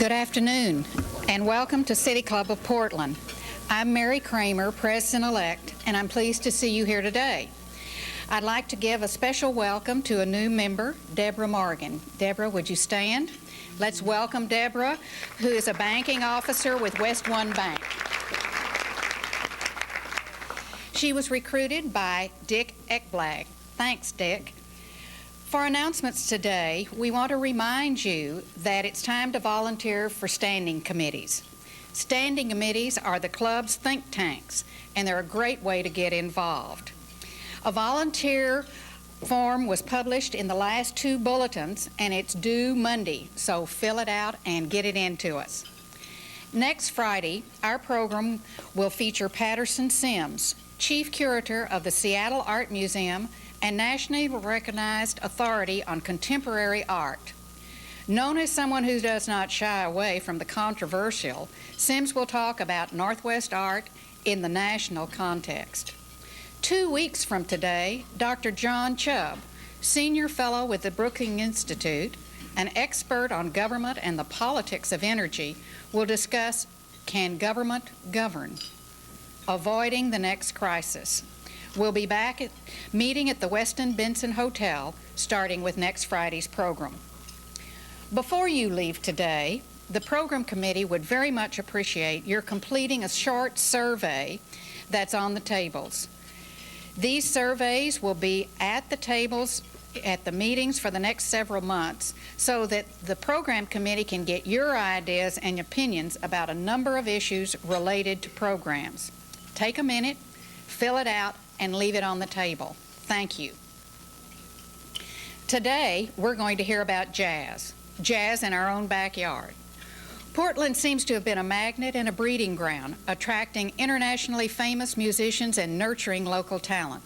Good afternoon, and welcome to City Club of Portland. I'm Mary Kramer, President-elect, and I'm pleased to see you here today. I'd like to give a special welcome to a new member, Deborah Morgan. Deborah, would you stand? Let's welcome Deborah, who is a banking officer with West One Bank. She was recruited by Dick Ekblag. Thanks, Dick. For announcements today, we want to remind you that it's time to volunteer for standing committees. Standing committees are the club's think tanks, and they're a great way to get involved. A volunteer form was published in the last 2 bulletins, and it's due Monday, so fill it out and get it into us. Next Friday, our program will feature Patterson Sims, Chief Curator of the Seattle Art Museum and nationally recognized authority on contemporary art. Known as someone who does not shy away from the controversial, Sims will talk about Northwest art in the national context. 2 weeks from today, Dr. John Chubb, Senior Fellow with the Brookings Institute, an expert on government and the politics of energy, will discuss Can Government Govern? Avoiding the Next Crisis. We'll be back meeting at the Westin Benson Hotel, starting with next Friday's program. Before you leave today, the program committee would very much appreciate your completing a short survey that's on the tables. These surveys will be at the tables at the meetings for the next several months so that the program committee can get your ideas and opinions about a number of issues related to programs. Take a minute, fill it out, and leave it on the table. Thank you. Today, we're going to hear about jazz in our own backyard. Portland seems to have been a magnet and a breeding ground, attracting internationally famous musicians and nurturing local talent.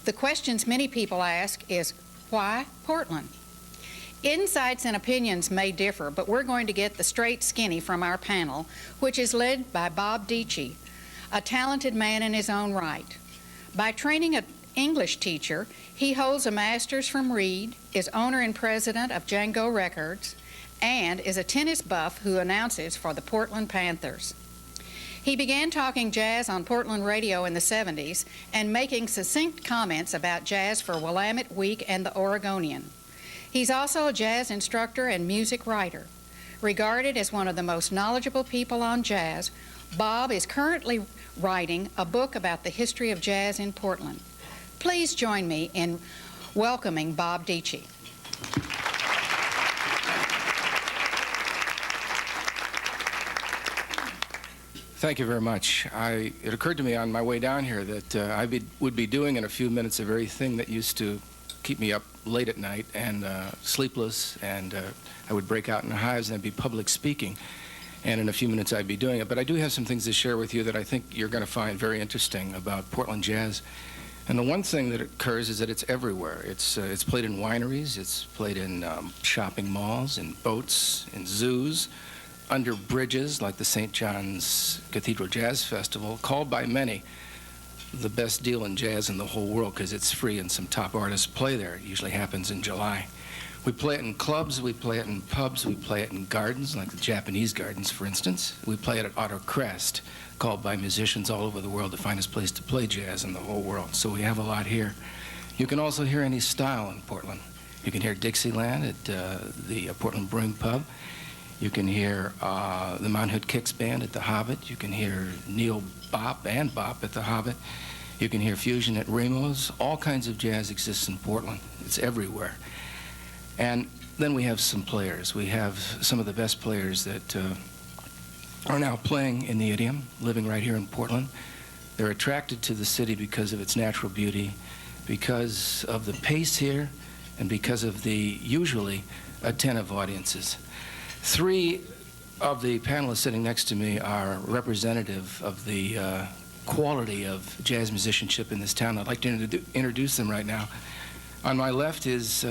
The questions many people ask is, why Portland? Insights and opinions may differ, but we're going to get the straight skinny from our panel, which is led by Bob Dietsche, a talented man in his own right. By training an English teacher, he holds a master's from Reed, is owner and president of Django Records, and is a tennis buff who announces for the Portland Panthers. He began talking jazz on Portland radio in the 70s and making succinct comments about jazz for Willamette Week and the Oregonian. He's also a jazz instructor and music writer. Regarded as one of the most knowledgeable people on jazz, Bob is currently writing a book about the history of jazz in Portland. Please join me in welcoming Bob Dietsche. Thank you very much. It occurred to me on my way down here that I would be doing in a few minutes the very thing that used to keep me up late at night and sleepless, and I would break out in hives and I'd be public speaking. And in a few minutes I'd be doing it. But I do have some things to share with you that I think you're going to find very interesting about Portland jazz. And the one thing that occurs is that it's everywhere. It's played in wineries, it's played in shopping malls, in boats, in zoos, under bridges like the St. John's Cathedral Jazz Festival, called by many the best deal in jazz in the whole world because it's free and some top artists play there. It usually happens in July. We play it in clubs, we play it in pubs, we play it in gardens, like the Japanese gardens, for instance. We play it at Otto Crest, called by musicians all over the world the finest place to play jazz in the whole world. So we have a lot here. You can also hear any style in Portland. You can hear Dixieland at the Portland Brewing Pub. You can hear the Mount Hood Kicks Band at the Hobbit. You can hear Neil Bop and Bop at the Hobbit. You can hear fusion at Remo's. All kinds of jazz exists in Portland. It's everywhere. And then we have some players. We have some of the best players that are now playing in the idiom, living right here in Portland. They're attracted to the city because of its natural beauty, because of the pace here, and because of the usually attentive audiences. 3 of the panelists sitting next to me are representative of the quality of jazz musicianship in this town. I'd like to introduce them right now. On my left is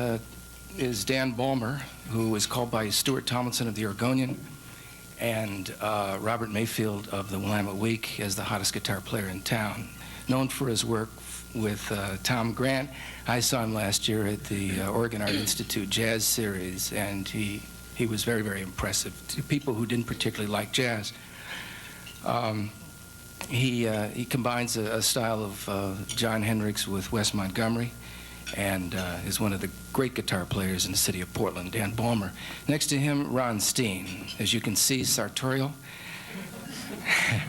Dan Balmer, who is called by Stuart Tomlinson of the Oregonian and Robert Mayfield of the Willamette Week as the hottest guitar player in town. Known for his work with Tom Grant. I saw him last year at the Oregon Art Institute Jazz Series, and he he was very, very impressive to people who didn't particularly like jazz. He combines a style of John Hendricks with Wes Montgomery, and is one of the great guitar players in the city of Portland, Dan Balmer. Next to him, Ron Steen. As you can see, sartorial,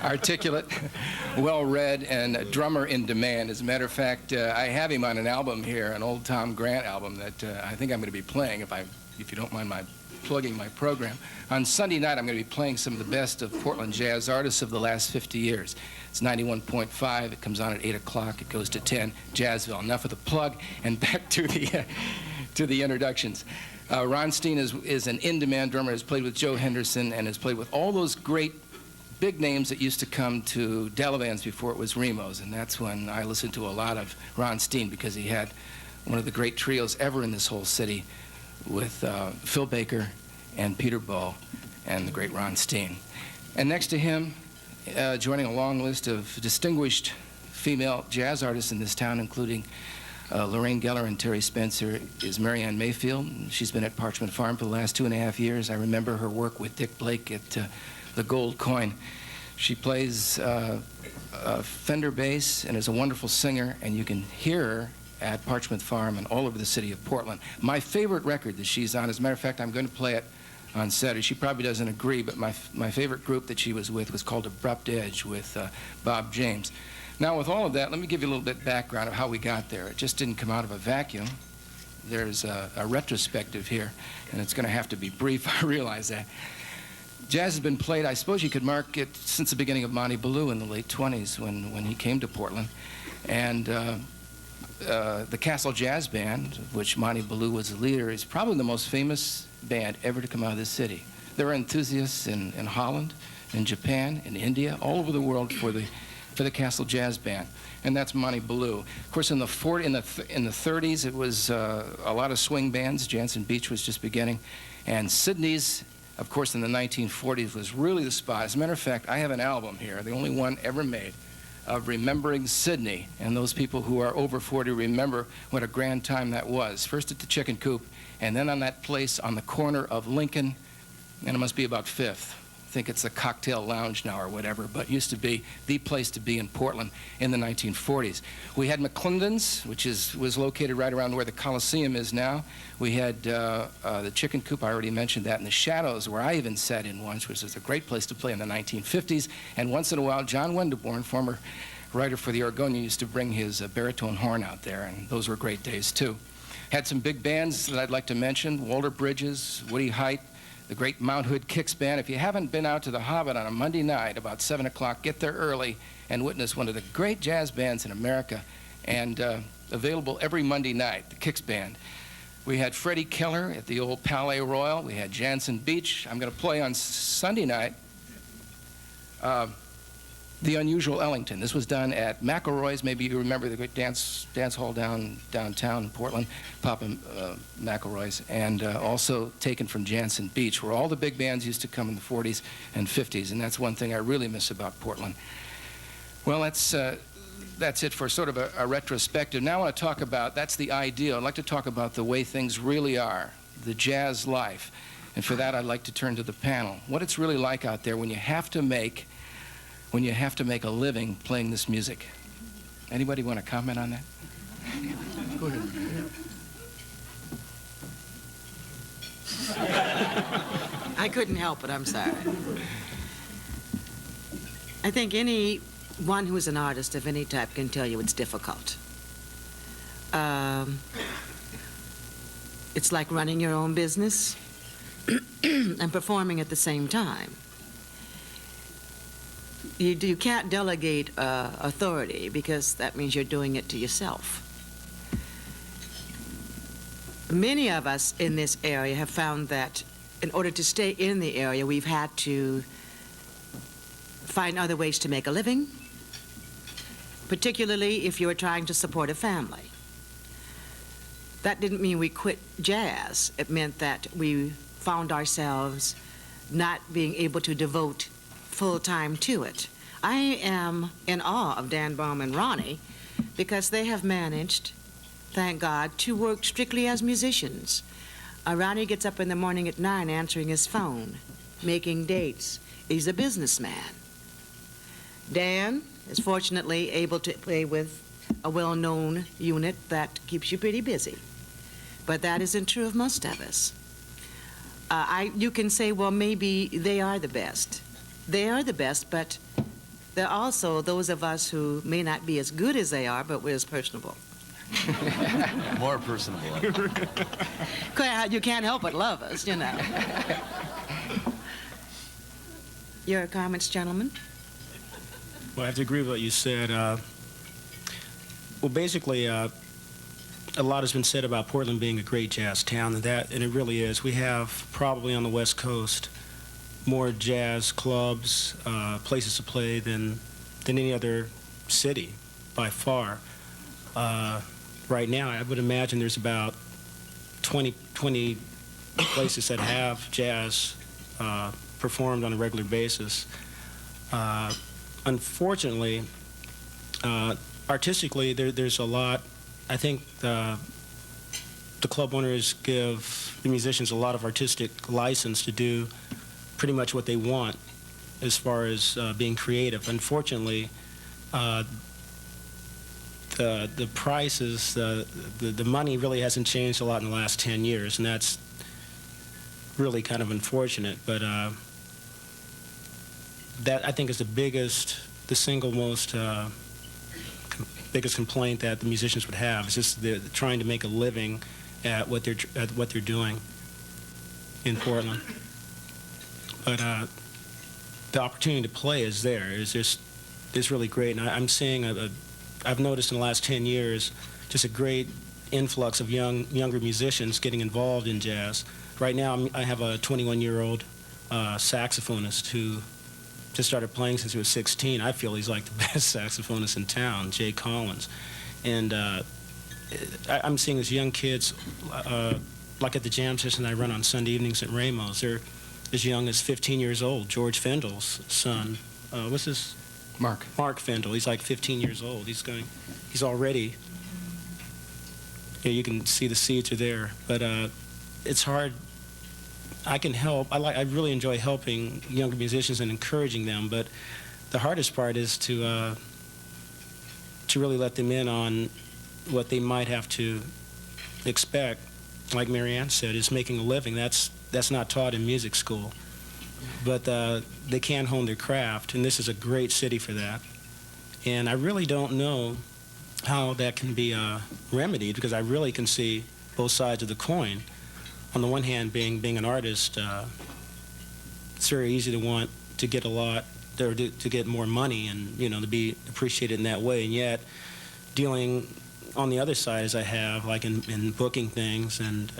articulate, well-read, and a drummer in demand. As a matter of fact, I have him on an album here, an old Tom Grant album that I think I'm going to be playing, if you don't mind my plugging my program. On Sunday night, I'm going to be playing some of the best of Portland jazz artists of the last 50 years. It's 91.5. It comes on at 8 o'clock. It goes to 10. Jazzville. Enough of the plug, and back to the introductions. Ron Steen is an in-demand drummer, has played with Joe Henderson, and has played with all those great big names that used to come to Delavans before it was Remo's, and that's when I listened to a lot of Ron Steen, because he had one of the great trios ever in this whole city with Phil Baker and Peter Bow and the great Ron Steen. And next to him, joining a long list of distinguished female jazz artists in this town, including Lorraine Geller and Terry Spencer, is Marianne Mayfield. She's been at Parchment Farm for the last 2.5 years. I remember her work with Dick Blake at the Gold Coin. She plays Fender bass and is a wonderful singer, and you can hear her at Parchment Farm and all over the city of Portland. My favorite record that she's on, as a matter of fact, I'm going to play it on Saturday. She probably doesn't agree, but my favorite group that she was with was called Abrupt Edge with Bob James. Now, with all of that, let me give you a little bit background of how we got there. It just didn't come out of a vacuum. There's a retrospective here, and it's going to have to be brief. I realize that. Jazz has been played, I suppose you could mark it, since the beginning of Monty Ballou in the late 20s when he came to Portland. And the Castle Jazz Band, of which Monty Ballou was the leader, is probably the most famous band ever to come out of this city. There are enthusiasts in Holland, in Japan, in India, all over the world for the Castle Jazz Band, and that's Monty Ballou. Of course, in the 30s, it was a lot of swing bands. Jansen Beach was just beginning, and Sydney's, of course, in the 1940s was really the spot. As a matter of fact, I have an album here, the only one ever made, of remembering Sydney, and those people who are over 40 remember what a grand time that was. First at the Chicken Coop, and then on that place on the corner of Lincoln, and it must be about 5th. I think it's a cocktail lounge now or whatever, but used to be the place to be in Portland in the 1940s. We had McClendon's, which was located right around where the Coliseum is now. We had the Chicken Coop, I already mentioned that, and the Shadows, where I even sat in once, which was a great place to play in the 1950s. And once in a while, John Wendelborn, former writer for the Oregonian, used to bring his baritone horn out there, and those were great days too. Had some big bands that I'd like to mention: Walter Bridges, Woody Height, the great Mount Hood Kicks Band. If you haven't been out to the Hobbit on a Monday night about 7 o'clock, get there early and witness one of the great jazz bands in America, and available every Monday night, the Kicks Band. We had Freddie Keller at the old Palais Royal. We had Jansen Beach. I'm going to play on Sunday night The Unusual Ellington. This was done at McElroy's. Maybe you remember the great dance hall downtown in Portland, Papa McElroy's, and also taken from Jansen Beach, where all the big bands used to come in the 40s and 50s, and that's one thing I really miss about Portland. Well, that's it for sort of a retrospective. Now I want to talk about, that's the ideal. I'd like to talk about the way things really are, the jazz life. And for that, I'd like to turn to the panel. What it's really like out there when you have to make a living playing this music. Anybody want to comment on that? Go ahead. I couldn't help it, I'm sorry. I think anyone who is an artist of any type can tell you it's difficult. It's like running your own business and performing at the same time. You can't delegate authority, because that means you're doing it to yourself. Many of us in this area have found that in order to stay in the area, we've had to find other ways to make a living, particularly if you were trying to support a family. That didn't mean we quit jazz. It meant that we found ourselves not being able to devote full time to it. I am in awe of Dan Balmer and Ronnie, because they have managed, thank God, to work strictly as musicians. Ronnie gets up in the morning at 9 answering his phone, making dates. He's a businessman. Dan is fortunately able to play with a well-known unit that keeps you pretty busy. But that isn't true of most of us. You can say, well, maybe they are the best. They are the best, but there are also those of us who may not be as good as they are, but we're as personable. More personable. You can't help but love us, you know. Your comments, gentlemen? Well, I have to agree with what you said. Well, basically, a lot has been said about Portland being a great jazz town, and it really is. We have probably on the West Coast more jazz clubs, places to play than any other city by far. Right now, I would imagine there's about 20 places that have jazz performed on a regular basis. Unfortunately, artistically, there's a lot. I think the club owners give the musicians a lot of artistic license to do pretty much what they want as far as being creative. Unfortunately, the prices, the money really hasn't changed a lot in the last 10 years, and that's really kind of unfortunate. But that, I think, is the single most biggest complaint that the musicians would have, is just trying to make a living at what they're doing in Portland. But the opportunity to play is there. It's really great, and I'm seeing I've noticed in the last 10 years just a great influx of younger musicians getting involved in jazz. Right now, I have a 21-year-old saxophonist who just started playing since he was 16. I feel he's like the best saxophonist in town, Jay Collins. And I'm seeing these young kids, like at the jam session I run on Sunday evenings at Ramos. They're as young as 15 years old. George Fendel's son, what's his? Mark. Mark Fendel. He's like 15 years old. He's already, you can see the seeds are there. But it's hard. I can help. I really enjoy helping younger musicians and encouraging them, but the hardest part is to really let them in on what they might have to expect. Like Marianne said, is making a living. That's not taught in music school. But they can hone their craft, and this is a great city for that. And I really don't know how that can be remedied, because I really can see both sides of the coin. On the one hand, being an artist, it's very easy to want to get a lot, or to get more money, and to be appreciated in that way. And yet, dealing on the other side, as I have, like in booking things and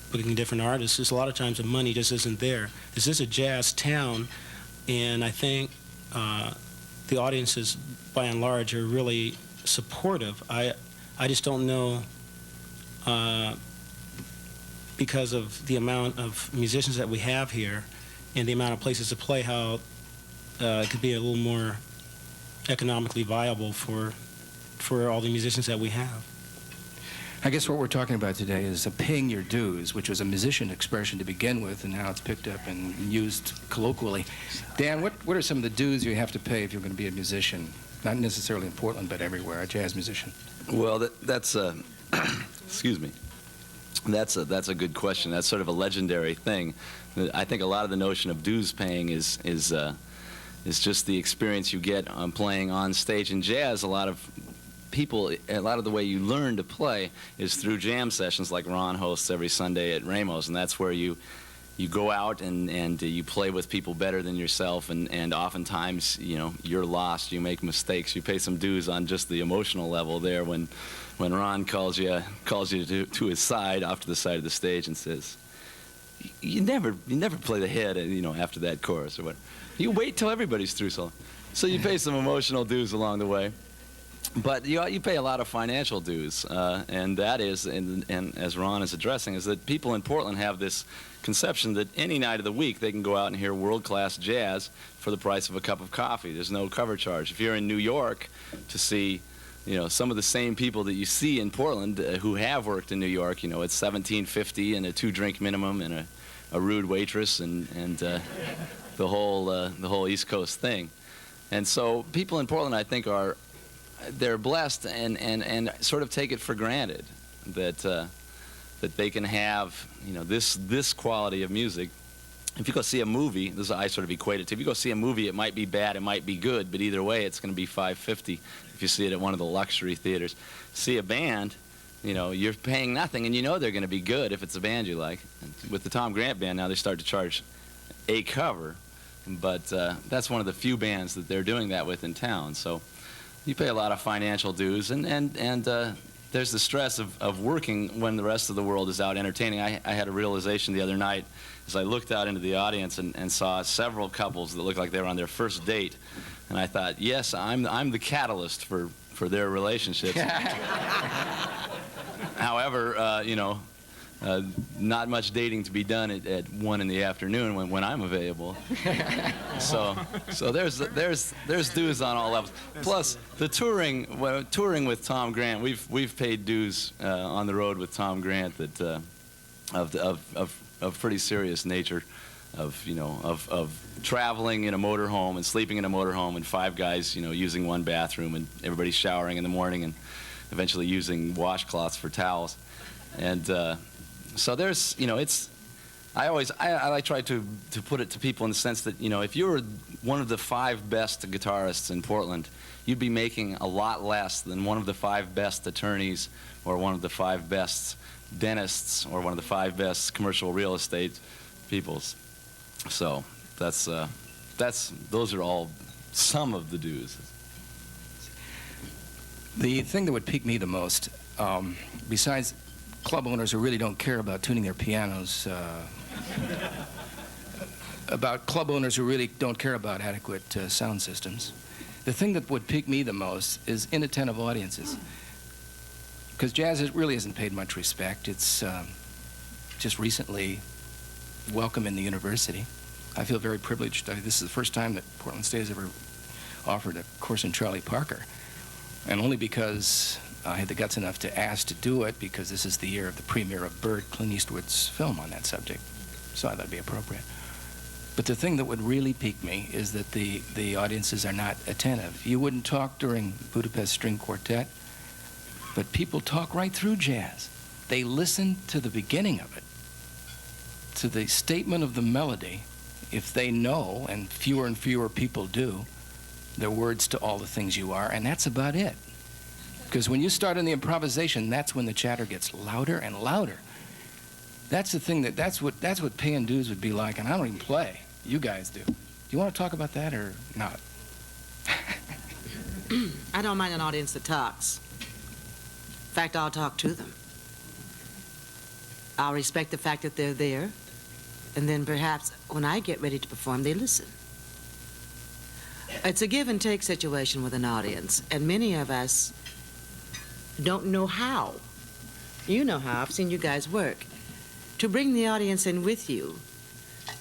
booking different artists, is a lot of times the money just isn't there. This is a jazz town, and I think the audiences, by and large, are really supportive. I just don't know, because of the amount of musicians that we have here and the amount of places to play, how it could be a little more economically viable for all the musicians that we have. I guess what we're talking about today is paying your dues, which was a musician expression to begin with, and now it's picked up and used colloquially. Dan, what are some of the dues you have to pay if you're going to be a musician? Not necessarily in Portland, but everywhere, a jazz musician. Well, that's excuse me. That's a good question. That's sort of a legendary thing. I think a lot of the notion of dues paying is just the experience you get on playing on stage. In jazz, a lot of the way you learn to play is through jam sessions like Ron hosts every Sunday at Ramos, and that's where you go out and you play with people better than yourself, and oftentimes you're lost, you make mistakes, you pay some dues on just the emotional level there when Ron calls you to his side, off to the side of the stage, and says, you never play the head after that chorus or what. You wait till everybody's through, so you pay some emotional dues along the way. But you pay a lot of financial dues, and that is, and as Ron is addressing, is that people in Portland have this conception that any night of the week they can go out and hear world-class jazz for the price of a cup of coffee. There's no cover charge. If you're in New York to see some of the same people that you see in Portland who have worked in New York. It's $17.50 and a 2-drink minimum and a rude waitress and the whole East Coast thing. And so people in Portland, I think, they're blessed and sort of take it for granted that they can have this quality of music. If you go see a movie, this is how I sort of equate it to. If you go see a movie, it might be bad, it might be good, but either way, it's going to be $5.50 if you see it at one of the luxury theaters. See a band, you're paying nothing, and they're going to be good if it's a band you like. And with the Tom Grant Band, now they start to charge a cover, but that's one of the few bands that they're doing that with in town. So you pay a lot of financial dues, and there's the stress of working when the rest of the world is out entertaining. I had a realization the other night as I looked out into the audience and saw several couples that looked like they were on their first date, and I thought, yes, I'm the catalyst for their relationships. However, not much dating to be done at 1 in the afternoon when I'm available. So there's dues on all levels. Plus the touring with Tom Grant, we've paid dues on the road with Tom Grant that of pretty serious nature, of traveling in a motorhome and sleeping in a motorhome and 5 guys using one bathroom and everybody showering in the morning and eventually using washcloths for towels. And so there's, I try to put it to people in the sense that, if you were one of the 5 best guitarists in Portland, you'd be making a lot less than one of the 5 best attorneys or one of the 5 best dentists or one of the 5 best commercial real estate peoples. So those are all some of the dues. The thing that would pique me the most, besides club owners who really don't care about tuning their pianos, about club owners who really don't care about adequate sound systems, the thing that would pique me the most is inattentive audiences. Because jazz really isn't paid much respect. It's just recently welcome in the university. I feel very privileged. This is the first time that Portland State has ever offered a course in Charlie Parker, and only because I had the guts enough to ask to do it, because this is the year of the premiere of Bird, Clint Eastwood's film on that subject, so I thought it'd be appropriate. But the thing that would really pique me is that the audiences are not attentive. You wouldn't talk during Budapest String Quartet, but people talk right through jazz. They listen to the beginning of it, to the statement of the melody, if they know, and fewer people do, the words to all the things you are, and that's about it. Because when you start in the improvisation, that's when the chatter gets louder and louder. That's the thing that's what paying dues would be like, and I don't even play. You guys do. Do you want to talk about that or not? I don't mind an audience that talks. In fact, I'll talk to them. I'll respect the fact that they're there, and then perhaps when I get ready to perform, they listen. It's a give and take situation with an audience, and many of us don't know how. You know how. I've seen you guys work. To bring the audience in with you,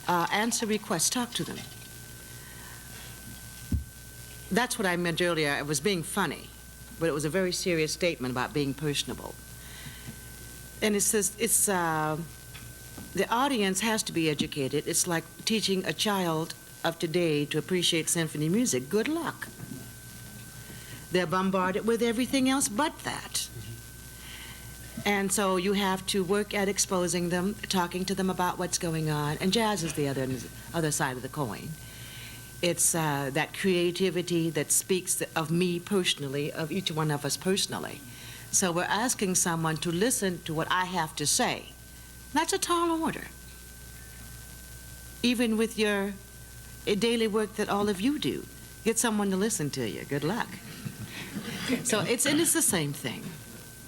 answer requests, talk to them. That's what I meant earlier. I was being funny, but it was a very serious statement about being personable. And it says the audience has to be educated. It's like teaching a child of today to appreciate symphony music. Good luck. They're bombarded with everything else but that. And so you have to work at exposing them, talking to them about what's going on. And jazz is the other side of the coin. It's that creativity that speaks of me personally, of each one of us personally. So we're asking someone to listen to what I have to say. That's a tall order. Even with your daily work that all of you do, get someone to listen to you. Good luck. So it's the same thing,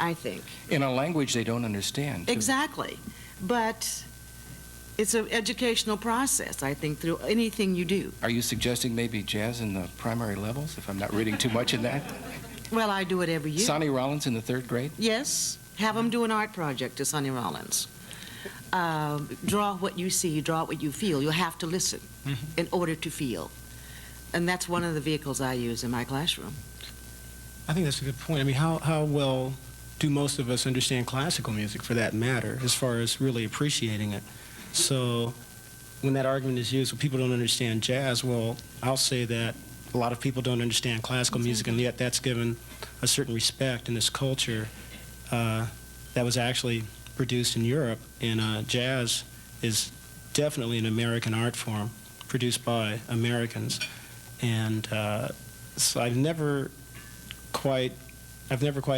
I think. In a language they don't understand, too. Exactly. But it's an educational process, I think, through anything you do. Are you suggesting maybe jazz in the primary levels, if I'm not reading too much in that? Well, I do it every year. Sonny Rollins in the 3rd grade? Yes. Have them do an art project to Sonny Rollins. Draw what you see, draw what you feel. You have to listen in order to feel. And that's one of the vehicles I use in my classroom. I think that's a good point. I mean, how well do most of us understand classical music, for that matter, as far as really appreciating it? So when that argument is used, when people don't understand jazz, well, I'll say that a lot of people don't understand classical music, and yet that's given a certain respect in this culture that was actually produced in Europe. And jazz is definitely an American art form produced by Americans. And so I've never quite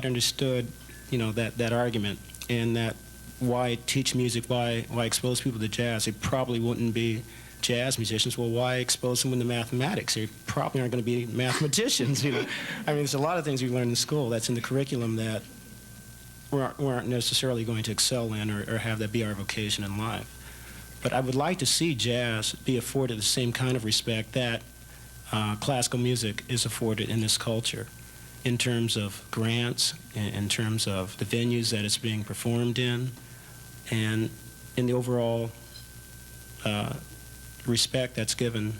understood, that argument, and that why teach music, why expose people to jazz. They probably wouldn't be jazz musicians. Well, why expose them to mathematics? They probably aren't going to be mathematicians. I mean, there's a lot of things we learn in school that's in the curriculum that we aren't necessarily going to excel in or have that be our vocation in life. But I would like to see jazz be afforded the same kind of respect that classical music is afforded in this culture, in terms of grants, in terms of the venues that it's being performed in, and in the overall respect that's given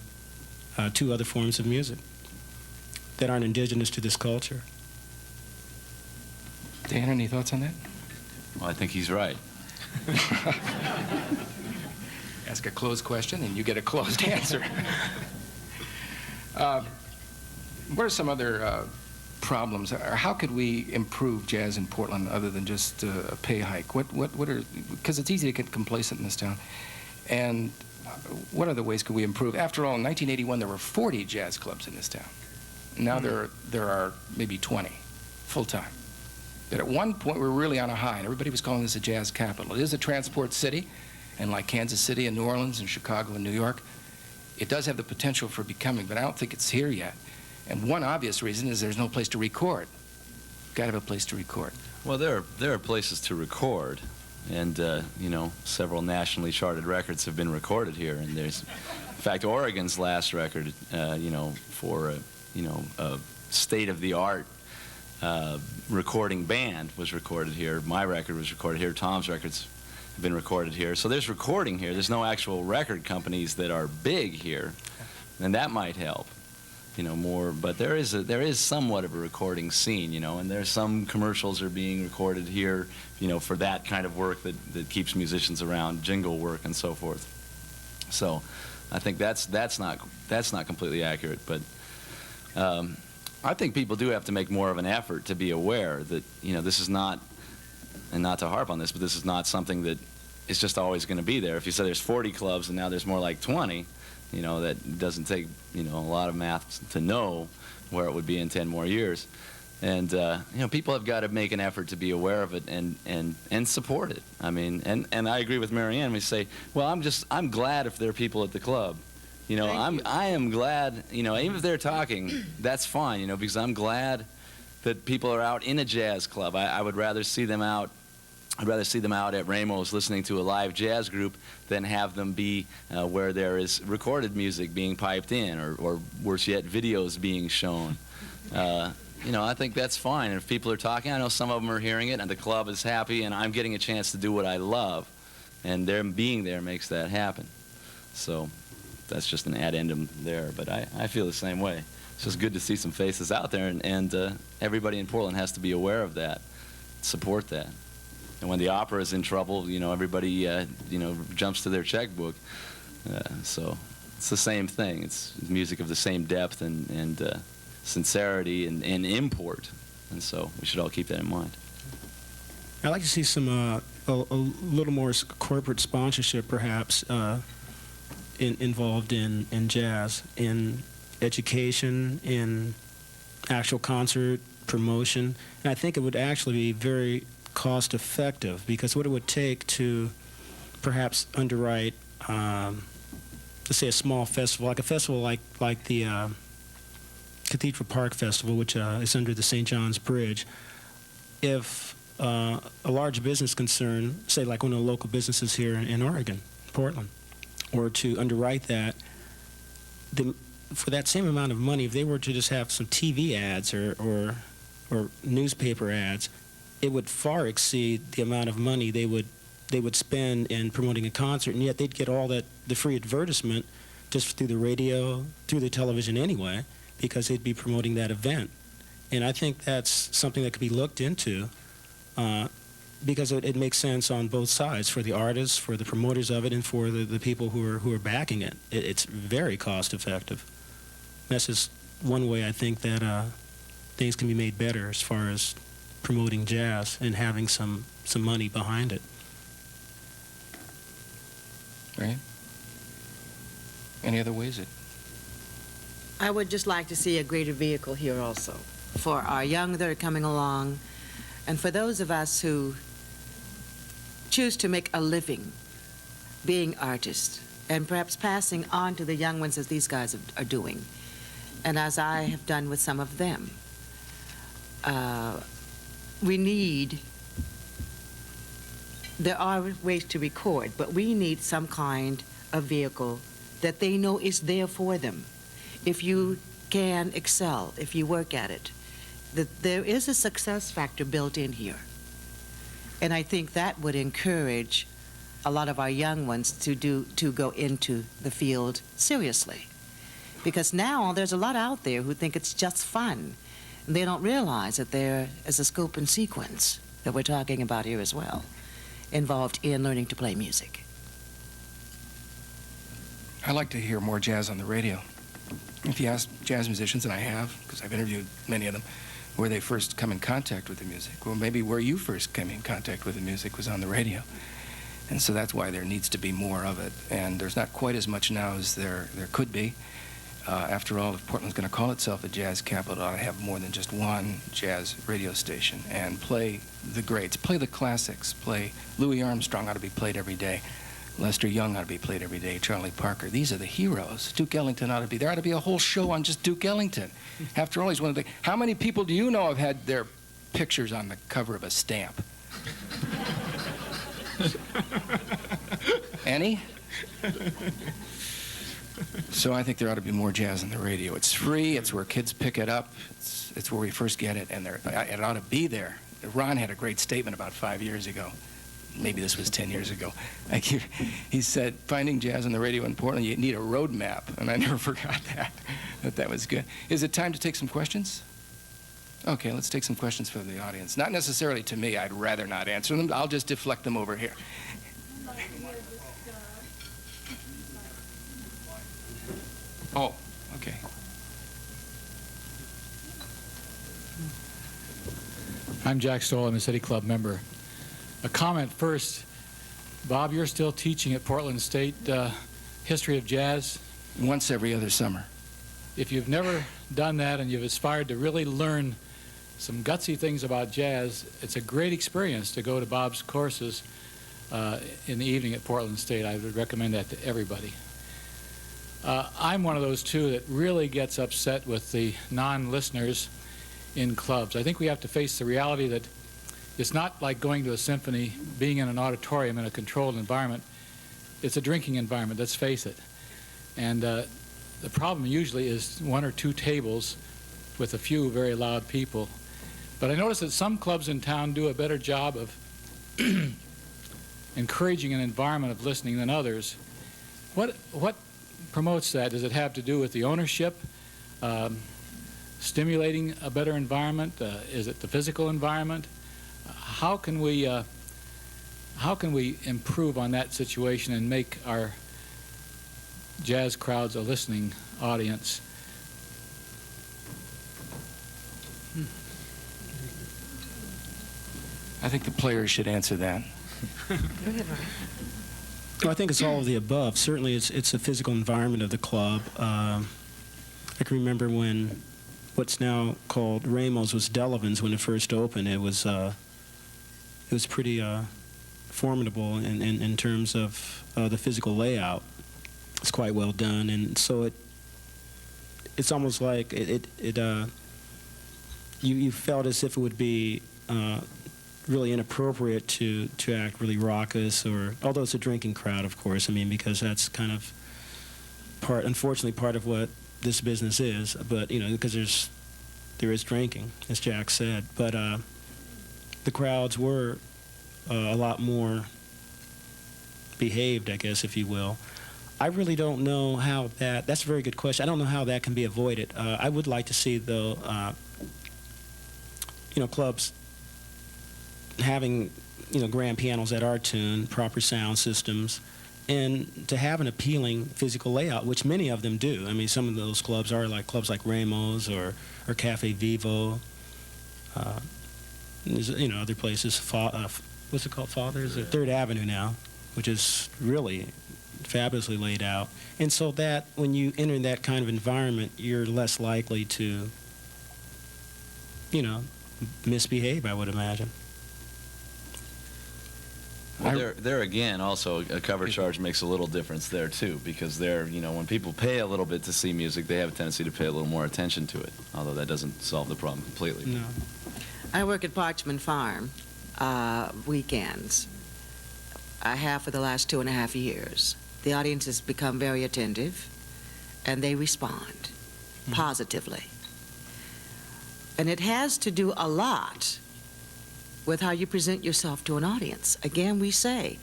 to other forms of music that aren't indigenous to this culture. Dan, any thoughts on that? Well, I think he's right. Ask a closed question and you get a closed answer. What are some other problems, or how could we improve jazz in Portland other than just a pay hike? What are, because it's easy to get complacent in this town, and what other ways could we improve? After all, in 1981 there were 40 jazz clubs in this town. Now there are maybe 20 full-time. That at one point we were really on a high, and everybody was calling this a jazz capital. It is a transport city, and like Kansas City and New Orleans and Chicago and New York, it does have the potential for becoming, but I don't think it's here yet. And one obvious reason is there's no place to record. Got to have a place to record. Well, there are places to record, and several nationally charted records have been recorded here. And there's, in fact, Oregon's last record, for a state-of-the-art recording band was recorded here. My record was recorded here. Tom's records have been recorded here. So there's recording here. There's no actual record companies that are big here, and that might help. More, but there is somewhat of a recording scene, and there's some commercials are being recorded here, for that kind of work that keeps musicians around, jingle work and so forth. So I think that's not completely accurate, but I think people do have to make more of an effort to be aware that, this is not, and not to harp on this, but this is not something that is just always going to be there. If you say there's 40 clubs and now there's more like 20, that doesn't take, a lot of math to know where it would be in 10 more years. And, people have got to make an effort to be aware of it and support it. I mean, and I agree with Marianne. We say, well, I'm glad if there are people at the club. I am glad, even if they're talking, that's fine, because I'm glad that people are out in a jazz club. I would rather see them out. I'd rather see them out at Ramos listening to a live jazz group than have them be where there is recorded music being piped in, or worse yet, videos being shown. I think that's fine. And if people are talking, I know some of them are hearing it, and the club is happy, and I'm getting a chance to do what I love. And them being there makes that happen. So that's just an addendum there. But I feel the same way. It's just good to see some faces out there, and everybody in Portland has to be aware of that, support that. And when the opera is in trouble, everybody, jumps to their checkbook. So it's the same thing. It's music of the same depth and sincerity and import. And so we should all keep that in mind. I'd like to see some a little more corporate sponsorship, perhaps, involved in jazz, in education, in actual concert promotion. And I think it would actually be very cost effective, because what it would take to perhaps underwrite, let's say, a small festival, like a festival like the Cathedral Park Festival, which is under the St. John's Bridge. If a large business concern, say like one of the local businesses here in Oregon, Portland, or to underwrite that, for that same amount of money, if they were to just have some TV ads or newspaper ads, it would far exceed the amount of money they would spend in promoting a concert, and yet they'd get all the free advertisement just through the radio, through the television anyway, because they'd be promoting that event. And I think that's something that could be looked into because it makes sense on both sides, for the artists, for the promoters of it, and for the people who are backing it. It's very cost effective. That's just one way I think that things can be made better as far as promoting jazz and having some money behind it. Right? Any other ways that... I would just like to see a greater vehicle here also for our young that are coming along, and for those of us who choose to make a living being artists and perhaps passing on to the young ones as these guys are doing, and as I have done with some of them. There are ways to record, but we need some kind of vehicle that they know is there for them. If you can excel, if you work at it, that there is a success factor built in here. And I think that would encourage a lot of our young ones to go into the field seriously. Because now there's a lot out there who think it's just fun. And they don't realize that there is a scope and sequence that we're talking about here as well, involved in learning to play music. I like to hear more jazz on the radio. If you ask jazz musicians, and I have, because I've interviewed many of them, where they first come in contact with the music, well, maybe where you first came in contact with the music was on the radio. And so that's why there needs to be more of it. And there's not quite as much now as there could be. After all, if Portland's going to call itself a jazz capital, it ought to have more than just one jazz radio station and play the greats, play the classics, play Louis Armstrong ought to be played every day. Lester Young ought to be played every day, Charlie Parker. These are the heroes. Duke Ellington ought to be. There ought to be a whole show on just Duke Ellington. After all, he's one of the... How many people do you know have had their pictures on the cover of a stamp? Any? So I think there ought to be more jazz on the radio. It's free. It's where kids pick it up. It's where we first get it, and it ought to be there. Ron had a great statement about 5 years ago. Maybe this was 10 years ago. He said, finding jazz on the radio in Portland, you need a road map. And I never forgot that was good. Is it time to take some questions? Okay, let's take some questions from the audience. Not necessarily to me. I'd rather not answer them. I'll just deflect them over here. Oh, okay. I'm Jack Stoll. I'm a City Club member. A comment first. Bob, you're still teaching at Portland State history of jazz? Once every other summer. If you've never done that and you've aspired to really learn some gutsy things about jazz, it's a great experience to go to Bob's courses in the evening at Portland State. I would recommend that to everybody. I'm one of those, too, that really gets upset with the non-listeners in clubs. I think we have to face the reality that it's not like going to a symphony, being in an auditorium in a controlled environment. It's a drinking environment, let's face it. And the problem usually is one or two tables with a few very loud people. But I notice that some clubs in town do a better job of encouraging an environment of listening than others. What promotes that? Does it have to do with the ownership, stimulating a better environment? Is it the physical environment? How can we improve on that situation and make our jazz crowds a listening audience? I think the players should answer that. Well, I think it's all of the above. Certainly, it's a physical environment of the club. I can remember when what's now called Ramos was Delavan's when it first opened. It was pretty formidable in terms of the physical layout. It's quite well done, and so it's almost like you felt as if it would be really inappropriate to act really raucous, or although it's a drinking crowd, of course. I mean, because that's kind of unfortunately part of what this business is. But because there is drinking, as Jack said. But the crowds were a lot more behaved, I guess, if you will. I really don't know how that's a very good question. I don't know how that can be avoided. I would like to see, though, clubs having, grand pianos that are tuned, proper sound systems, and to have an appealing physical layout, which many of them do. I mean, some of those clubs are like clubs like Ramos or Cafe Vivo. There's, other places. What's it called? Father's or Third Avenue now, which is really fabulously laid out. And so that when you enter that kind of environment, you're less likely to, misbehave, I would imagine. Well, there again, also a cover charge makes a little difference there too, because there, when people pay a little bit to see music, they have a tendency to pay a little more attention to it. Although that doesn't solve the problem completely. No. I work at Parchman Farm weekends. I have for the last 2.5 years. The audience has become very attentive, and they respond positively. And it has to do a lot with how you present yourself to an audience. Again, we say,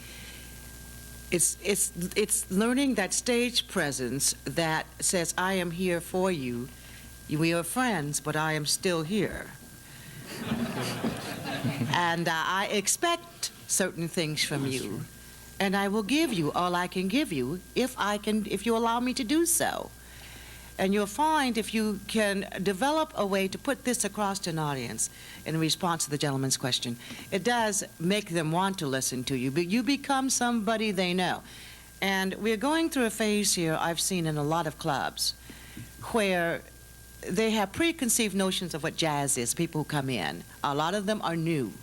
it's learning that stage presence that says, I am here for you. We are friends, but I am still here. And I expect certain things from you, and I will give you all I can give you if you allow me to do so. And you'll find if you can develop a way to put this across to an audience in response to the gentleman's question, it does make them want to listen to you, but you become somebody they know. And we're going through a phase here I've seen in a lot of clubs where they have preconceived notions of what jazz is, people who come in. A lot of them are new.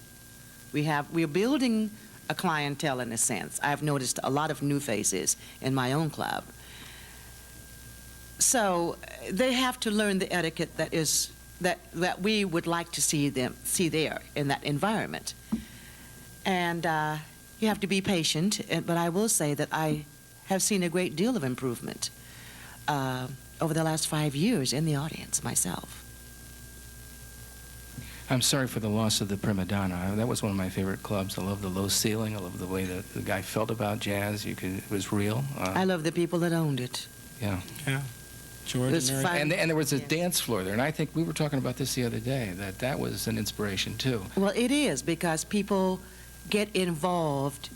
We're building a clientele in a sense. I've noticed a lot of new faces in my own club. So they have to learn the etiquette that we would like to see there in that environment. And you have to be patient, but I will say that I have seen a great deal of improvement over the last 5 years in the audience myself. I'm sorry for the loss of the Prima Donna. That was one of my favorite clubs. I love the low ceiling. I love the way that the guy felt about jazz. It was real. I love the people that owned it. Yeah. Yeah. George It was and Mary. fun. And there was a dance floor there, and I think we were talking about this the other day, that was an inspiration too. Well, it is, because people get involved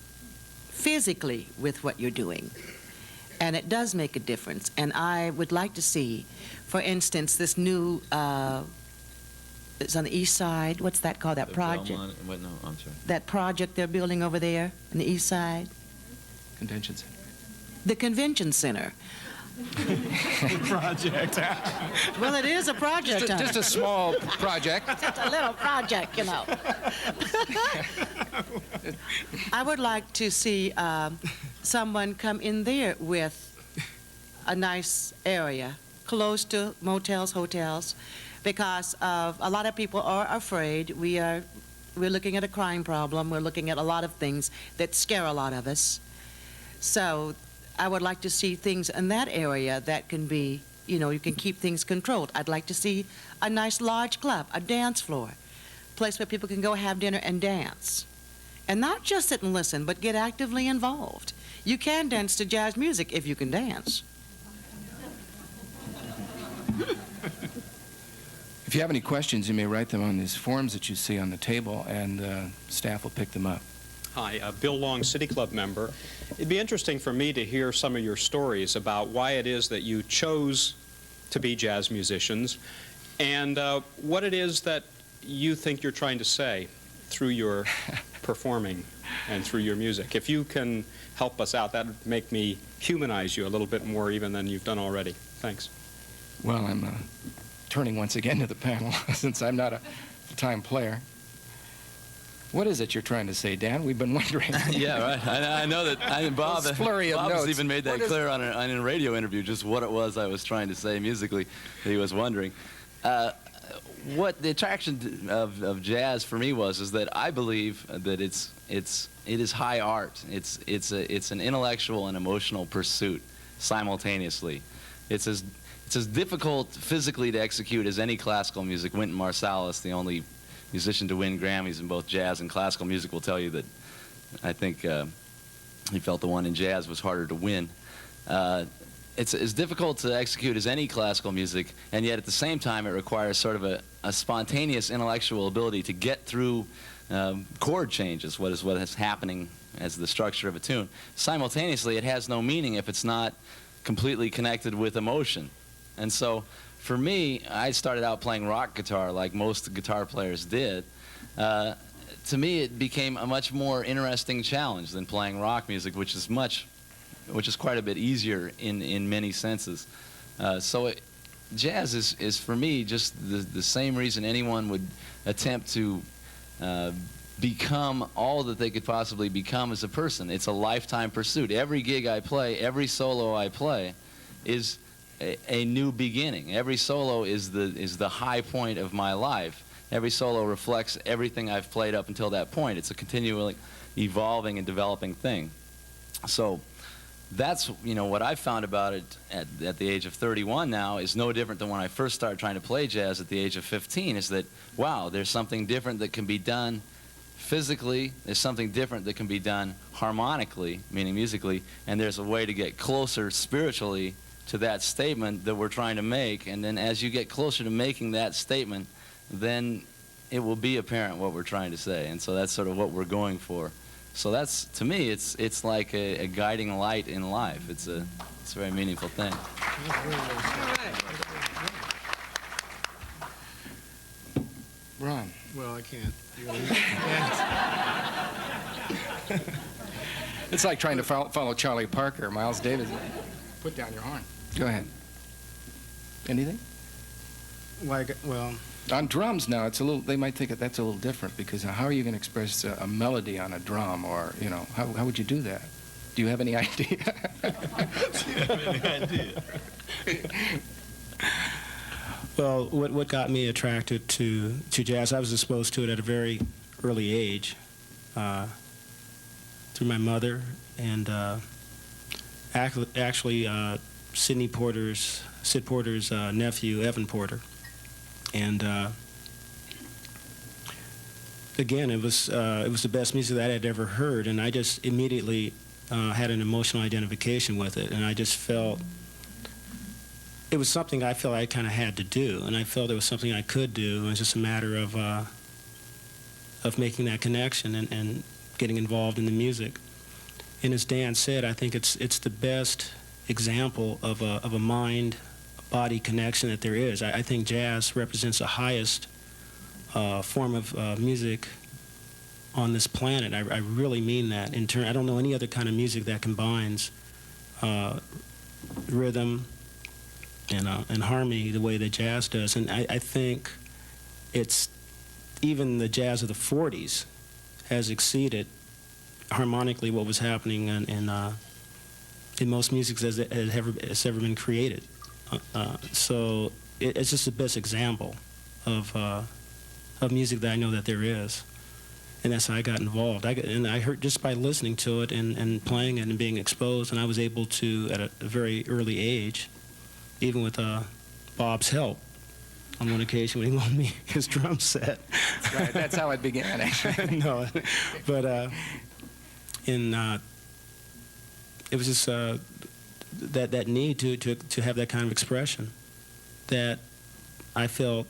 physically with what you're doing. And it does make a difference. And I would like to see, for instance, this new, it's on the east side, what's that called, that project? Wait, no, I'm sorry. That project they're building over there on the east side? Convention Center. The convention center. Project. Well, it is a project. Just a small project. Just a little project, I would like to see someone come in there with a nice area close to motels, hotels, because a lot of people are afraid. We're looking at a crime problem. We're looking at a lot of things that scare a lot of us. So I would like to see things in that area that can be, you can keep things controlled. I'd like to see a nice large club, a dance floor, place where people can go have dinner and dance. And not just sit and listen, but get actively involved. You can dance to jazz music if you can dance. If you have any questions, you may write them on these forms that you see on the table, and staff will pick them up. Hi, Bill Long, City Club member. It'd be interesting for me to hear some of your stories about why it is that you chose to be jazz musicians, and what it is that you think you're trying to say through your performing and through your music. If you can help us out, that would make me humanize you a little bit more even than you've done already. Thanks. Well, I'm turning once again to the panel, since I'm not a full-time player. What is it you're trying to say, Dan? We've been wondering. Yeah, right. I know that. Bob, Those flurry of Bob has notes. even made that clear on a radio interview, just what it was I was trying to say musically that he was wondering. What the attraction of jazz for me is that I believe that it is high art. It's an intellectual and emotional pursuit simultaneously. It's as difficult physically to execute as any classical music. Wynton Marsalis, the only musician to win Grammys in both jazz and classical music, will tell you that I think he felt the one in jazz was harder to win. it's as difficult to execute as any classical music, and yet at the same time it requires sort of a spontaneous intellectual ability to get through chord changes, what is happening as the structure of a tune. Simultaneously, it has no meaning if it's not completely connected with emotion. And so, for me, I started out playing rock guitar like most guitar players did. To me, it became a much more interesting challenge than playing rock music, which is quite a bit easier in many senses. Jazz is for me just the same reason anyone would attempt to become all that they could possibly become as a person. It's a lifetime pursuit. Every gig I play, every solo I play is a new beginning. Every solo is the high point of my life. Every solo reflects everything I've played up until that point. It's a continually evolving and developing thing. So that's, what I found about it at the age of 31 now is no different than when I first started trying to play jazz at the age of 15, is that, wow, there's something different that can be done physically, there's something different that can be done harmonically, meaning musically, and there's a way to get closer spiritually to that statement that we're trying to make. And then as you get closer to making that statement, then it will be apparent what we're trying to say. And so that's sort of what we're going for. So that's, to me, it's like a guiding light in life. It's a very meaningful thing. Ron. Well, I can't. It's like trying to follow Charlie Parker, Miles Davis. Put down your horn. Go ahead. Anything? Well, on drums now, it's a little. They might think that that's a little different because how are you going to express a melody on a drum, or how would you do that? Do you have any idea? Do you have any idea? Well, what got me attracted to jazz, I was exposed to it at a very early age through my mother, and actually Sid Porter's nephew, Evan Porter. And again, it was the best music that I had ever heard, and I just immediately had an emotional identification with it, and I just felt it was something I felt I kind of had to do, and I felt it was something I could do. It was just a matter of making that connection and getting involved in the music. And as Dan said, I think it's the best example of a mind-body connection that there is. I think jazz represents the highest form of music on this planet. I really mean that. I don't know any other kind of music that combines rhythm and harmony the way that jazz does. And I think it's even the jazz of the 40s has exceeded harmonically what was happening in most music has ever been created. So it's just the best example of music that I know that there is. And that's how I got involved. I heard just by listening to it and playing it and being exposed, and I was able to, at a very early age, even with Bob's help, on one occasion when he loaned me his drum set. That's right. That's how it began, actually. No, but it was just that need to have that kind of expression that I felt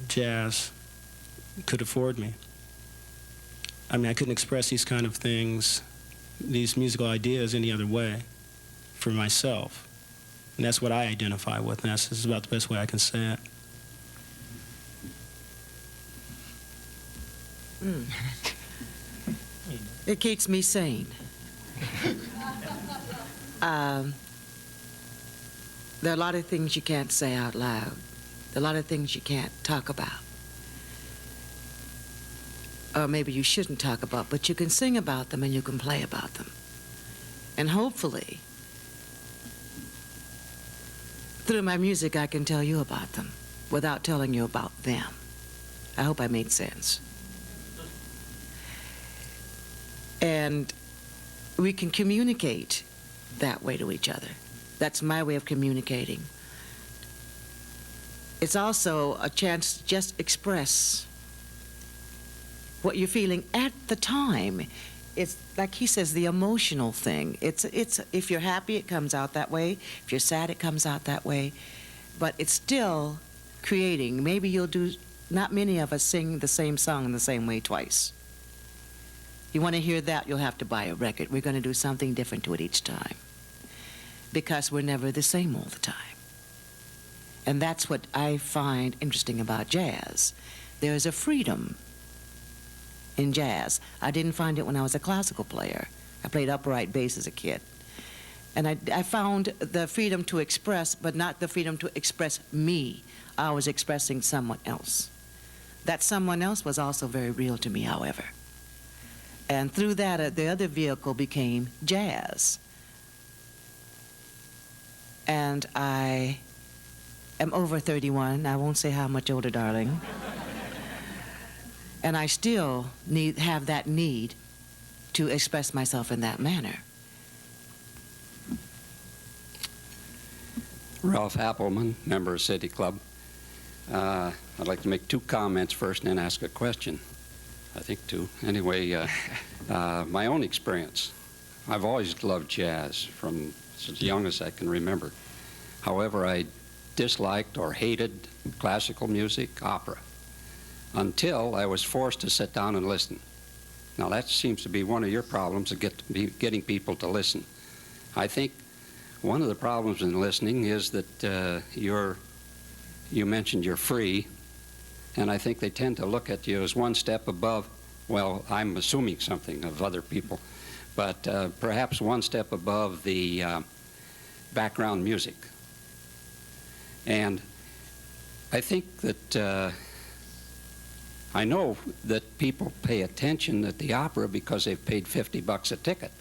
jazz could afford me. I mean, I couldn't express these kind of things, these musical ideas, any other way for myself. And that's what I identify with, and that's about the best way I can say it. It keeps me sane. There are a lot of things you can't say out loud. There are a lot of things you can't talk about. Or maybe you shouldn't talk about, but you can sing about them and you can play about them. And hopefully, through my music, I can tell you about them without telling you about them. I hope I made sense. And we can communicate that way to each other. That's my way of communicating. It's also a chance to just express what you're feeling at the time it's like he says, the emotional thing. It's if you're happy, it comes out that way. If you're sad, it comes out that way. But it's still creating. Maybe you'll do. Not many of us sing the same song in the same way twice. You want to hear that, you'll have to buy a record. We're going to do something different to it each time, because we're never the same all the time. And that's what I find interesting about jazz. There's a freedom in jazz. I didn't find it when I was a classical player. I played upright bass as a kid. And I found the freedom to express, but not the freedom to express me. I was expressing someone else. That someone else was also very real to me, however. And through that, the other vehicle became jazz. And I am over 31. I won't say how much older, darling. And I still have that need to express myself in that manner. Ralph Appleman, member of City Club. I'd like to make 2 comments first and then ask a question. I think 2. Anyway, my own experience. I've always loved jazz from as young as I can remember. However, I disliked or hated classical music, opera, until I was forced to sit down and listen. Now, that seems to be one of your problems, getting people to listen. I think one of the problems in listening is that you mentioned you're free, and I think they tend to look at you as one step above, well, I'm assuming something of other people, but perhaps one step above the background music. And I think that I know that people pay attention at the opera because they've paid $50 a ticket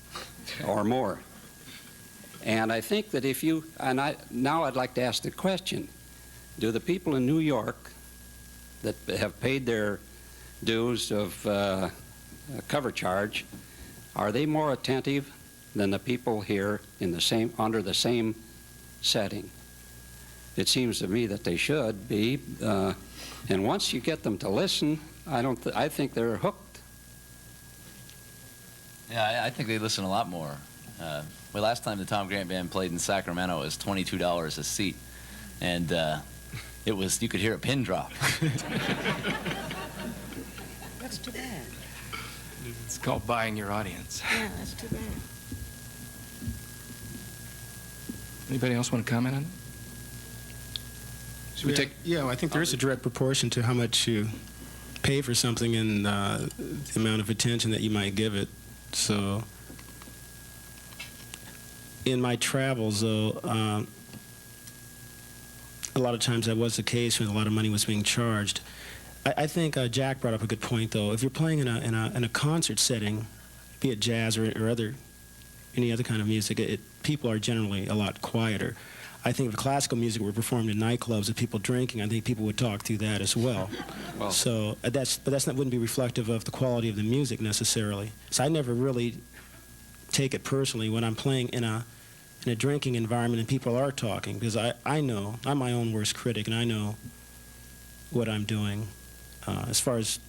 or more. And I think that if you, now I'd like to ask the question, do the people in New York that have paid their dues of cover charge, are they more attentive than the people here in under the same setting? It seems to me that they should be, and once you get them to listen, I think they're hooked. Yeah, I think they listen a lot more. Well, last time the Tom Grant Band played in Sacramento, it was $22 a seat, and it was, you could hear a pin drop. That's too bad. It's called buying your audience. Yeah, that's too bad. Anybody else want to comment on it? Should we take? Yeah, I think there is a direct proportion to how much you pay for something and the amount of attention that you might give it. So, in my travels, though, a lot of times that was the case when a lot of money was being charged. I think Jack brought up a good point, though. If you're playing in a concert setting, be it jazz or any other kind of music, people are generally a lot quieter. I think if classical music were performed in nightclubs with people drinking, I think people would talk through that as well. Well, So wouldn't be reflective of the quality of the music necessarily. So I never really take it personally when I'm playing in a drinking environment and people are talking, because I know I'm my own worst critic and I know what I'm doing. As far as,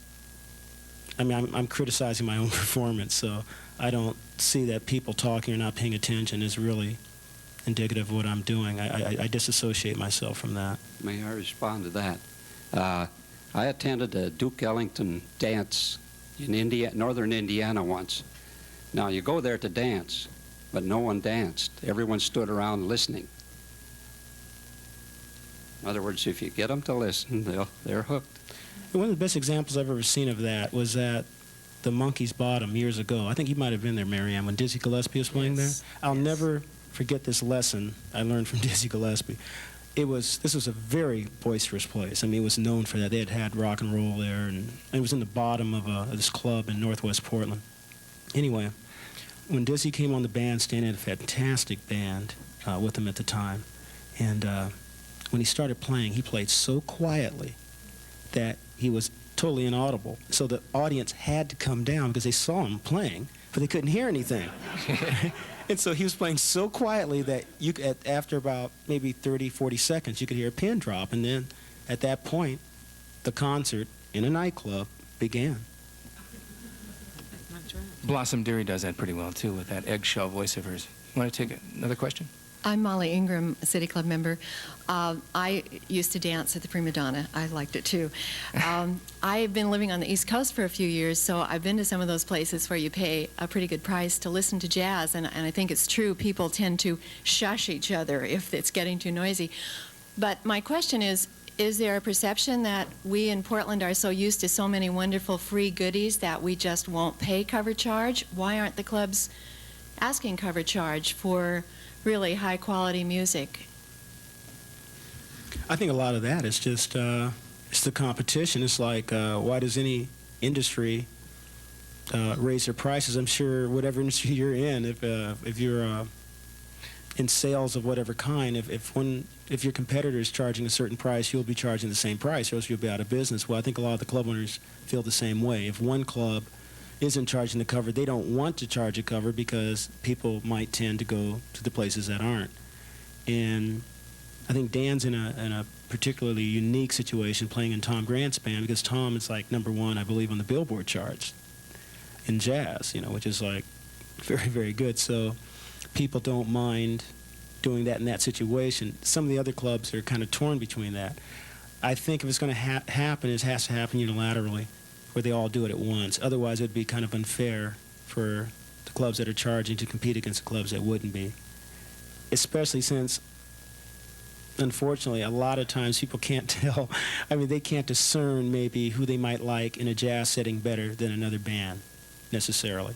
I'm criticizing my own performance, so I don't see that people talking or not paying attention is really indicative of what I'm doing. I disassociate myself from that. May I respond to that? I attended a Duke Ellington dance in northern Indiana once. Now, you go there to dance, but no one danced. Everyone stood around listening. In other words, if you get them to listen, they're hooked. One of the best examples I've ever seen of that was at the Monkey's Bottom years ago. I think you might have been there, Marianne, when Dizzy Gillespie was playing there. I'll never forget this lesson I learned from Dizzy Gillespie. This was a very boisterous place. It was known for that. They had rock and roll there, and it was in the bottom of this club in northwest Portland. Anyway, when Dizzy came on the bandstand, he had a fantastic band with him at the time. And when he started playing, he played so quietly that he was totally inaudible. So the audience had to come down because they saw him playing, but they couldn't hear anything. And so he was playing so quietly that after about maybe 30, 40 seconds, you could hear a pin drop. And then at that point, the concert in a nightclub began. right. Blossom Dearie does that pretty well, too, with that eggshell voice of hers. Want to take another question? I'm Molly Ingram, a City Club member. I used to dance at the Prima Donna. I liked it too. I've been living on the East Coast for a few years, so I've been to some of those places where you pay a pretty good price to listen to jazz, and I think it's true. People tend to shush each other if it's getting too noisy. But my question is there a perception that we in Portland are so used to so many wonderful free goodies that we just won't pay cover charge? Why aren't the clubs asking cover charge for really high-quality music? I think a lot of that is just it's the competition. It's like why does any industry raise their prices? I'm sure whatever industry you're in, if you're in sales of whatever kind, if your competitor is charging a certain price, you'll be charging the same price, or else you'll be out of business. Well, I think a lot of the club owners feel the same way. If one club isn't charging the cover, they don't want to charge a cover because people might tend to go to the places that aren't. And I think Dan's in a particularly unique situation playing in Tom Grant's band, because Tom is like #1, I believe, on the Billboard charts in jazz, which is like very, very good. So people don't mind doing that in that situation. Some of the other clubs are kind of torn between that. I think if it's going to happen, it has to happen unilaterally, where they all do it at once. Otherwise, it would be kind of unfair for the clubs that are charging to compete against the clubs that wouldn't be. Especially since, unfortunately, a lot of times people can't tell. They can't discern maybe who they might like in a jazz setting better than another band, necessarily.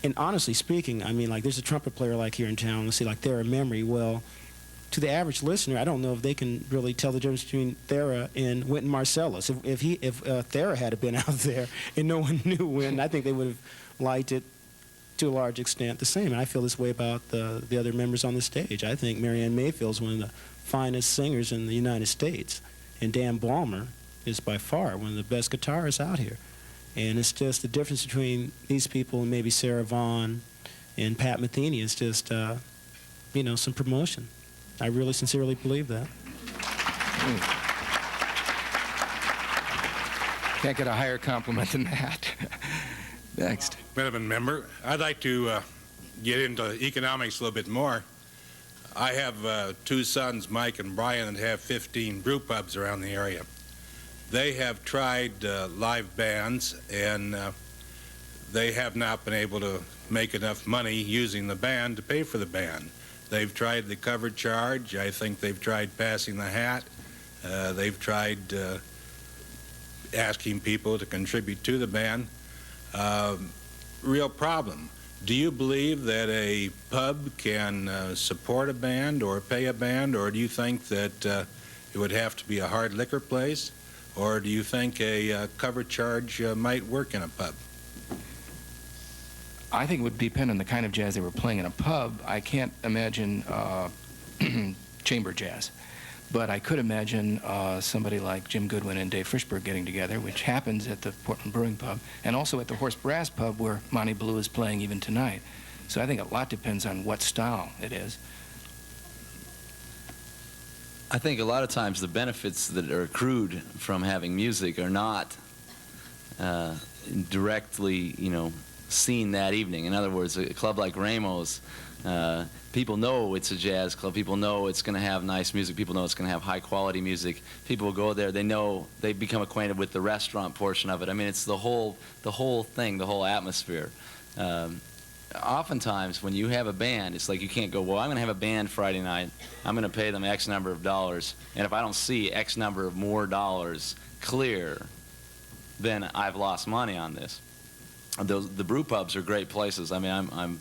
And honestly speaking, there's a trumpet player like here in town, let's see, like Thera Memory. Well, to the average listener, I don't know if they can really tell the difference between Thera and Wynton Marsalis. If Thera had been out there and no one knew Wynton, I think they would have liked it to a large extent the same. And I feel this way about the other members on the stage. I think Marianne Mayfield is one of the finest singers in the United States, and Dan Balmer is by far one of the best guitarists out here. And it's just the difference between these people and maybe Sarah Vaughan and Pat Metheny is just, some promotion. I really sincerely believe that. Can't get a higher compliment than that. Next. Madam Member, I'd like to get into economics a little bit more. I have 2 sons, Mike and Brian, that have 15 brew pubs around the area. They have tried live bands, and they have not been able to make enough money using the band to pay for the band. They've tried the cover charge. I think they've tried passing the hat. They've tried asking people to contribute to the band. Real problem. Do you believe that a pub can support a band or pay a band, or do you think that it would have to be a hard liquor place, or do you think a cover charge might work in a pub? I think it would depend on the kind of jazz they were playing in a pub. I can't imagine chamber jazz, but I could imagine somebody like Jim Goodwin and Dave Frischberg getting together, which happens at the Portland Brewing Pub, and also at the Horse Brass Pub where Monty Blue is playing even tonight. So I think a lot depends on what style it is. I think a lot of times the benefits that are accrued from having music are not directly, seen that evening. In other words, a club like Ramos, people know it's a jazz club. People know it's going to have nice music. People know it's going to have high-quality music. People will go there. They know, they become acquainted with the restaurant portion of it. It's the whole thing, the whole atmosphere. Oftentimes, when you have a band, it's like you can't go, well, I'm going to have a band Friday night. I'm going to pay them X number of dollars, and if I don't see X number of more dollars clear, then I've lost money on this. The brew pubs are great places. I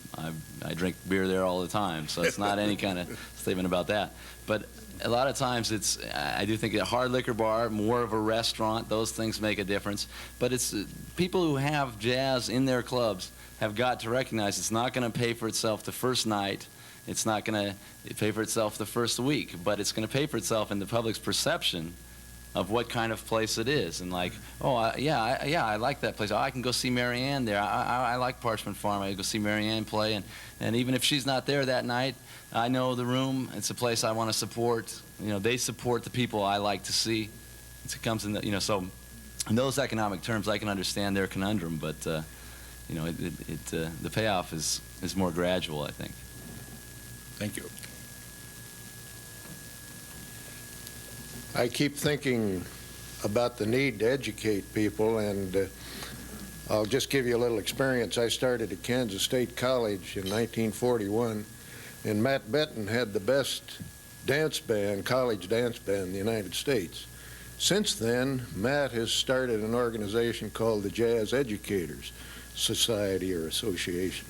drink beer there all the time, so it's not any kind of statement about that. But a lot of times I do think a hard liquor bar, more of a restaurant, those things make a difference. But it's people who have jazz in their clubs have got to recognize it's not going to pay for itself the first night. It's not going to pay for itself the first week, but it's going to pay for itself in the public's perception of what kind of place it is. And like, I like that place. Oh, I can go see Marianne there. I like Parchment Farm. I go see Marianne play. And even if she's not there that night, I know the room. It's a place I want to support. They support the people I like to see. It comes in so in those economic terms, I can understand their conundrum. But you know, the payoff is more gradual, I think. Thank you. I keep thinking about the need to educate people, and I'll just give you a little experience. I started at Kansas State College in 1941, and Matt Benton had the best dance band, college dance band in the United States. Since then, Matt has started an organization called the Jazz Educators Society or Association.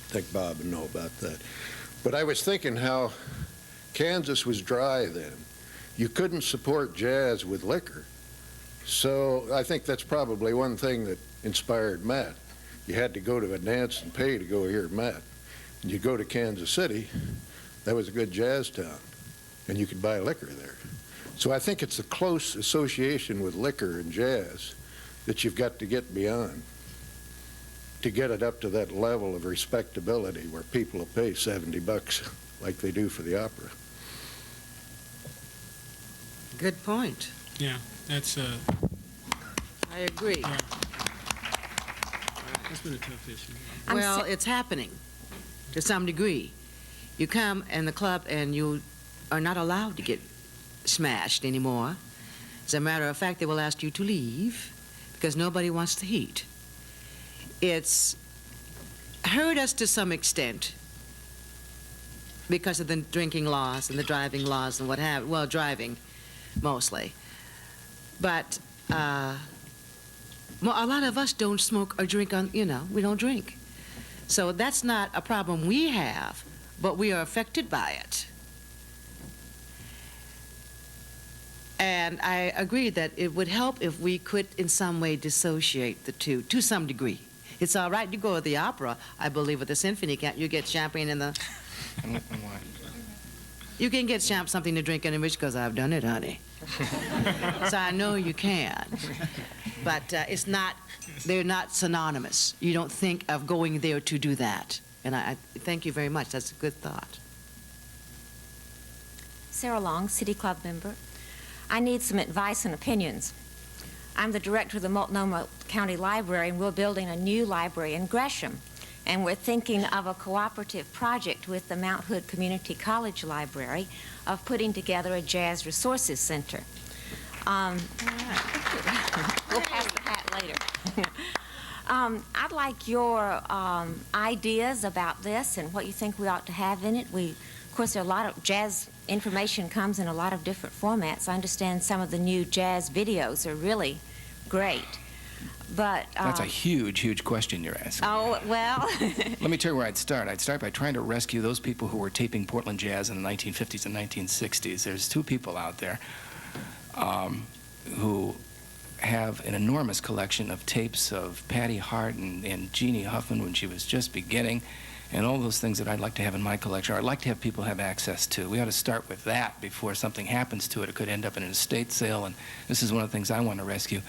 I think Bob would know about that. But I was thinking how Kansas was dry then. You couldn't support jazz with liquor. So I think that's probably one thing that inspired Matt. You had to go to a dance and pay to go hear Matt. And you go to Kansas City, that was a good jazz town, and you could buy liquor there. So I think it's a close association with liquor and jazz that you've got to get beyond to get it up to that level of respectability where people will pay $70 like they do for the opera. Good point. Yeah, that's I agree. yeah. That's been a tough issue. Well, it's happening to some degree. You come in the club and you are not allowed to get smashed anymore. As a matter of fact, they will ask you to leave because nobody wants the heat. It's hurt us to some extent because of the drinking laws and the driving laws and what have you. Well, driving mostly. But a lot of us don't smoke or drink on, we don't drink. So that's not a problem we have, but we are affected by it. And I agree that it would help if we could in some way dissociate the two to some degree. It's all right to go to the opera, I believe, with the symphony. Can't you get champagne in the... You can get something to drink in which, because I've done it, honey. So I know you can. But they're not synonymous. You don't think of going there to do that. And I thank you very much. That's a good thought. Sarah Long, City Club member. I need some advice and opinions. I'm the director of the Multnomah County Library, and we're building a new library in Gresham. And we're thinking of a cooperative project with the Mount Hood Community College Library of putting together a jazz resources center. We'll pass the hat later. I'd like your ideas about this and what you think we ought to have in it. Of course, there are a lot of jazz information comes in a lot of different formats. I understand some of the new jazz videos are really great. But That's a huge, huge question you're asking. Oh, well. Let me tell you where I'd start. I'd start by trying to rescue those people who were taping Portland jazz in the 1950s and 1960s. There's two people out there who have an enormous collection of tapes of Patty Hart and Jeannie Huffman when she was just beginning, and all those things that I'd like to have in my collection, or I'd like to have people have access to. We ought to start with that before something happens to it. It could end up in an estate sale, and this is one of the things I want to rescue.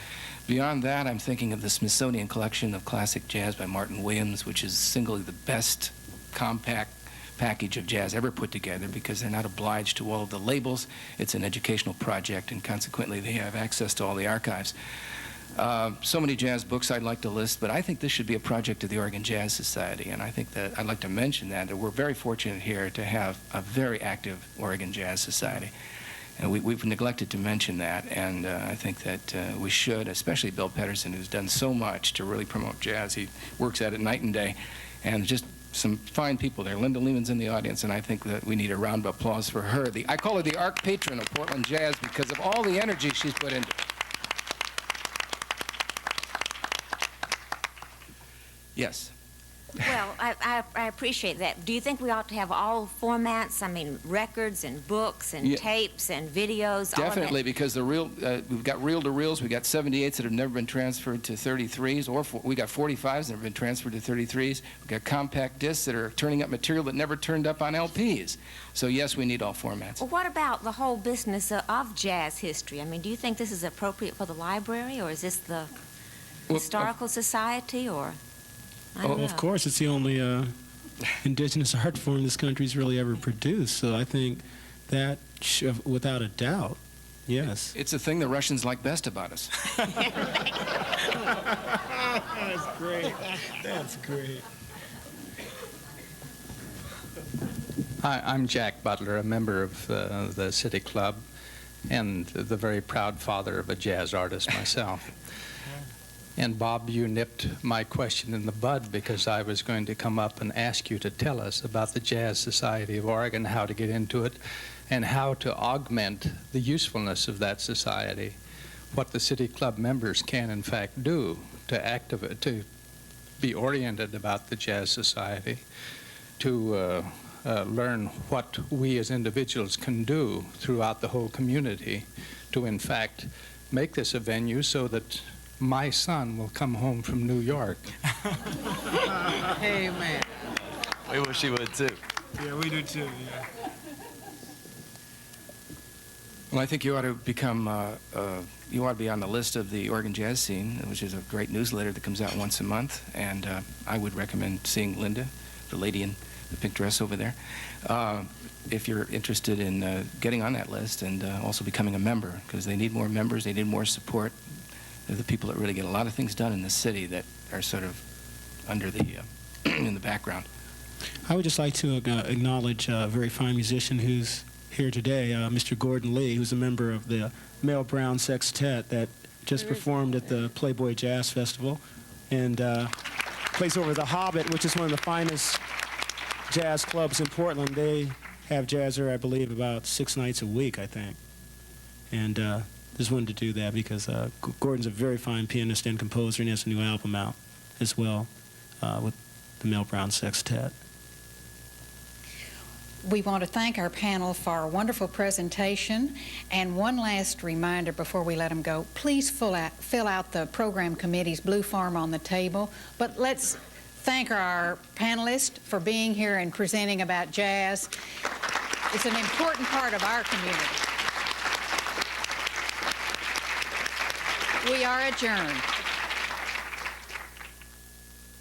Beyond that, I'm thinking of the Smithsonian collection of classic jazz by Martin Williams, which is singly the best compact package of jazz ever put together because they're not obliged to all of the labels. It's an educational project, and consequently they have access to all the archives. So many jazz books I'd like to list, but I think this should be a project of the Oregon Jazz Society, and I think that I'd like to mention that we're very fortunate here to have a very active Oregon Jazz Society. And we've neglected to mention that, and I think that we should, especially Bill Pedersen, who's done so much to really promote jazz. He works at it night and day, and just some fine people there. Linda Lehman's in the audience, and I think that we need a round of applause for her. I call her the arch patron of Portland Jazz because of all the energy she's put into it. Yes. Well, I appreciate that. Do you think we ought to have all formats? I mean, records and books and tapes and videos? Definitely, because we've got reel-to-reels. We've got 78s that have never been transferred to 33s, or we got 45s that have been transferred to 33s. We've got compact discs that are turning up material that never turned up on LPs. So, yes, we need all formats. Well, what about the whole business of jazz history? I mean, do you think this is appropriate for the library, or is this the Historical Society, or... Well, of course, it's the only indigenous art form this country's really ever produced. So I think that, without a doubt, Yes. It's the thing the Russians like best about us. That's great. That's great. Hi, I'm Jack Butler, a member of the City Club, and the very proud father of a jazz artist myself. And Bob, you nipped my question in the bud because I was going to come up and ask you to tell us about the Jazz Society of Oregon, how to get into it, and how to augment the usefulness of that society, what the City Club members can in fact do to be oriented about the Jazz Society, to learn what we as individuals can do throughout the whole community to in fact make this a venue so that my son will come home from New York. Amen. We wish he would too. Yeah, we do too. Yeah. Well, I think you ought to become, you ought to be on the list of the Oregon Jazz Scene, which is a great newsletter that comes out once a month, and I would recommend seeing Linda, the lady in the pink dress over there, if you're interested in getting on that list and also becoming a member, because they need more members, they need more support. They're the people that really get a lot of things done in the city that are sort of under the, in the background. I would just like to acknowledge a very fine musician who's here today, Mr. Gordon Lee, who's a member of the Mel Brown Sextet that just performed at the Playboy Jazz Festival, and plays over the Hobbit, which is one of the finest jazz clubs in Portland. They have jazz there, I believe, about 6 nights a week, I think. And just wanted to do that because Gordon's a very fine pianist and composer, and he has a new album out as well with the Mel Brown Sextet. We want to thank our panel for a wonderful presentation. And one last reminder before we let them go, please fill out the program committee's blue form on the table. But let's thank our panelists for being here and presenting about jazz. It's an important part of our community. We are adjourned.